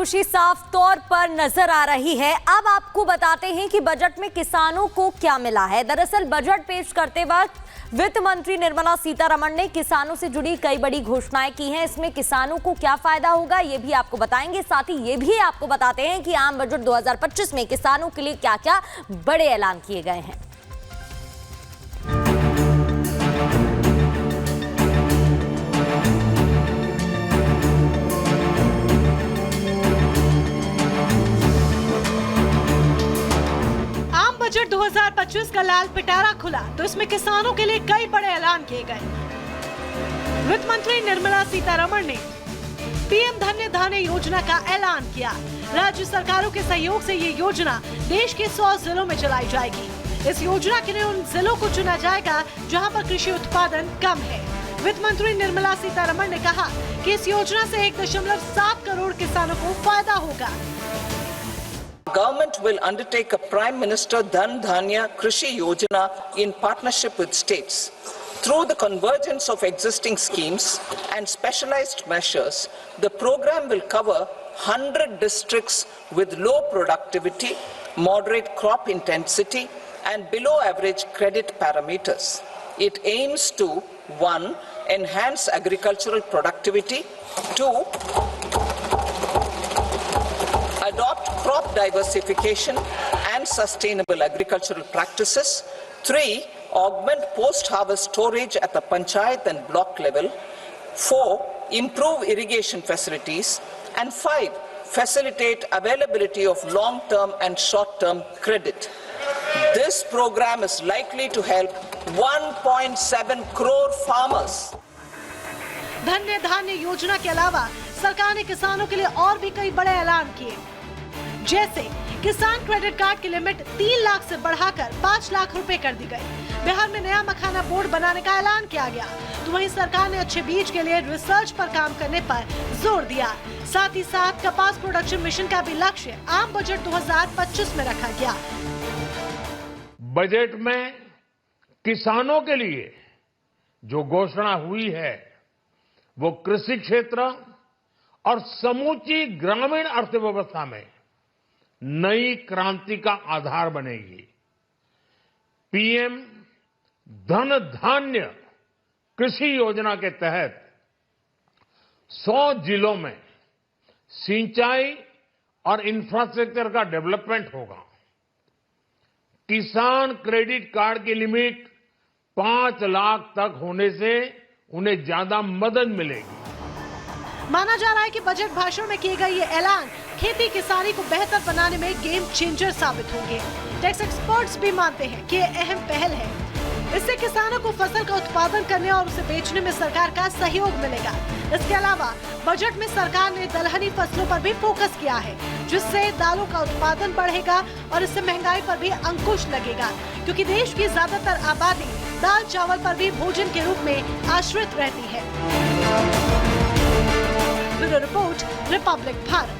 खुशी साफ तौर पर नजर आ रही है। अब आपको बताते हैं कि बजट में किसानों को क्या मिला है। दरअसल बजट पेश करते वक्त वित्त मंत्री निर्मला सीतारमण ने किसानों से जुड़ी कई बड़ी घोषणाएं की हैं। इसमें किसानों को क्या फायदा होगा ये भी आपको बताएंगे। साथ ही ये भी आपको बताते हैं कि आम बजट 2025 में किसानों के लिए क्या क्या बड़े ऐलान किए गए हैं। बजट 2025 का लाल पिटारा खुला तो इसमें किसानों के लिए कई बड़े ऐलान किए गए। वित्त मंत्री निर्मला सीतारमण ने पीएम धन्य धान्य योजना का ऐलान किया। राज्य सरकारों के सहयोग से ये योजना देश के 100 जिलों में चलाई जाएगी। इस योजना के लिए उन जिलों को चुना जाएगा जहां पर कृषि उत्पादन कम है। वित्त मंत्री निर्मला सीतारमण ने कहा कि इस योजना से 1.7 करोड़ किसानों को फायदा होगा। Government will undertake a Prime Minister Dhan Dhanya Krishi Yojana in partnership with states. Through the convergence of existing schemes and specialized measures, the program will cover 100 districts with low productivity, moderate crop intensity, and below average credit parameters. It aims to 1. Enhance agricultural productivity, 2. Adopt crop diversification and sustainable agricultural practices. 3. Augment post-harvest storage at the panchayat and block level. 4. Improve irrigation facilities. And 5. Facilitate availability of long-term and short-term credit. This program is likely to help 1.7 crore farmers. धन्य धान्य योजना के अलावा सरकार ने किसानों के लिए और भी कई बड़े ऐलान किए, जैसे किसान क्रेडिट कार्ड की लिमिट 3 लाख से बढ़ाकर 5 लाख रुपए कर दी गई। बिहार में नया मखाना बोर्ड बनाने का ऐलान किया गया। तो वहीं सरकार ने अच्छे बीज के लिए रिसर्च पर काम करने पर जोर दिया। साथ ही साथ कपास प्रोडक्शन मिशन का भी लक्ष्य आम बजट 2025 में रखा गया। बजट में किसानों के लिए जो घोषणा हुई है वो कृषि क्षेत्र और समूची ग्रामीण अर्थव्यवस्था में नई क्रांति का आधार बनेगी। पीएम धन धान्य कृषि योजना के तहत 100 जिलों में सिंचाई और इंफ्रास्ट्रक्चर का डेवलपमेंट होगा। किसान क्रेडिट कार्ड की लिमिट 5 लाख तक होने से उन्हें ज्यादा मदद मिलेगी। माना जा रहा है कि बजट भाषण में किए गए ये ऐलान खेती किसानी को बेहतर बनाने में गेम चेंजर साबित होंगे। टैक्स एक्सपर्ट्स भी मानते हैं कि ये अहम पहल है। इससे किसानों को फसल का उत्पादन करने और उसे बेचने में सरकार का सहयोग मिलेगा। इसके अलावा बजट में सरकार ने दलहनी फसलों पर भी फोकस किया है, जिससे दालों का उत्पादन बढ़ेगा और इससे महंगाई पर भी अंकुश लगेगा, क्योंकि देश की ज्यादातर आबादी दाल चावल पर भी भोजन के रूप में आश्रित रहती है। Bureau report, Republic Bharat.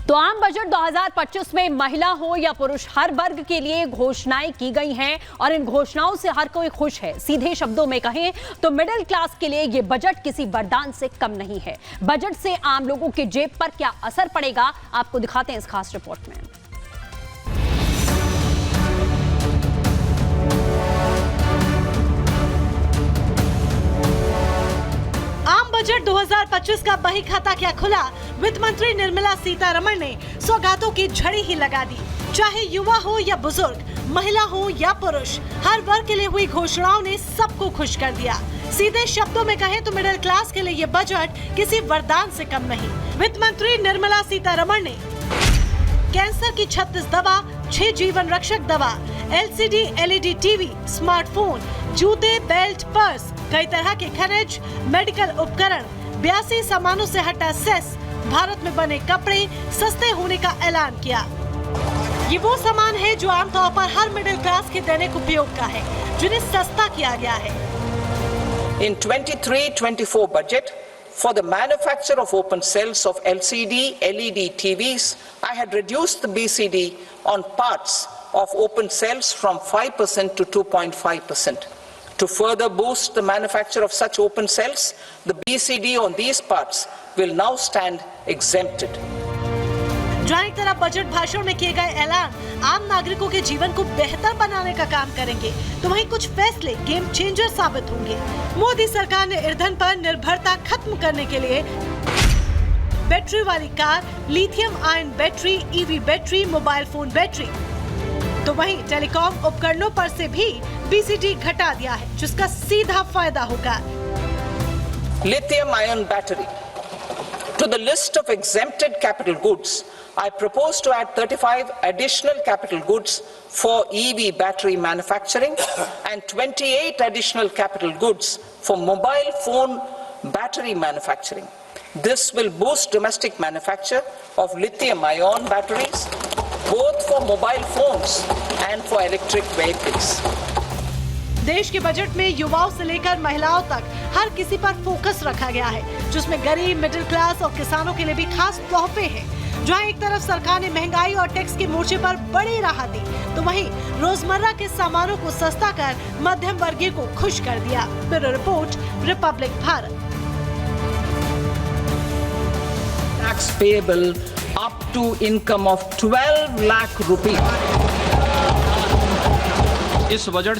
तो आम बजट 2025 में महिला हो या पुरुष हर वर्ग के लिए घोषणाएं की गई हैं और इन घोषणाओं से हर कोई खुश है। सीधे शब्दों में कहें तो मिडिल क्लास के लिए ये बजट किसी वरदान से कम नहीं है। बजट से आम लोगों के जेब पर क्या असर पड़ेगा आपको दिखाते हैं इस खास रिपोर्ट में। बजट 2025 का बही खाता क्या खुला। वित्त मंत्री निर्मला सीतारमण ने सौगातों की झड़ी ही लगा दी। चाहे युवा हो या बुजुर्ग, महिला हो या पुरुष, हर वर्ग के लिए हुई घोषणाओं ने सबको खुश कर दिया। सीधे शब्दों में कहें तो मिडिल क्लास के लिए ये बजट किसी वरदान से कम नहीं। वित्त मंत्री निर्मला सीतारमण ने कैंसर की 36 दवा, 6 जीवन रक्षक दवा, LCD LED टीवी, स्मार्टफोन, जूते, बेल्ट, पर्स, कई तरह के खनिज, मेडिकल उपकरण, 82 सामानों से हटा सेस, भारत में बने कपड़े सस्ते होने का ऐलान किया। ये वो सामान है जो आमतौर पर हर मिडिल क्लास के दैनिक उपयोग का है, जिन्हें सस्ता किया गया है। In 23-24 budget, for the manufacture of open cells of LCD, LED TVs, I had reduced the BCD on parts of open cells from 5% to 2.5%. To further boost the manufacture of such open cells, the BCD on these parts will now stand exempted. जहाँ एक तरफ budget भाषण में किए गए ऐलान आम नागरिकों के जीवन को बेहतर बनाने का काम करेंगे, तो वहीं कुछ फैसले गेम चेंजर साबित होंगे। मोदी सरकार ने ईंधन पर निर्भरता खत्म करने के लिए बैटरी वाली car, lithium ion battery, EV battery, mobile phone battery, तो वहीं टेलीकॉम उपकरणों पर से भी बीसीटी घटा दिया है, जिसका सीधा फायदा होगा। Lithium ion battery. To the list of exempted capital goods, I propose to add 35 additional capital goods for EV battery manufacturing and 28 additional capital goods for mobile phone battery manufacturing. This will boost domestic manufacture of lithium ion batteries, both for mobile phones and for electric vehicles. देश के budget में युवाओं से लेकर महिलाओं तक हर किसी पर फोकस रखा गया है, जिसमें गरीब, मिडिल क्लास और किसानों के लिए भी खास तोहफे हैं। जहां एक तरफ सरकार ने महंगाई और टैक्स के मोर्चे पर बड़ी राहत दी, तो वहीं रोजमर्रा के सामानों को सस्ता कर मध्यम वर्गीय को खुश कर दिया। Bureau report, Republic Bharat. Tax payable up to income of 12 lakh rupees. इस बजट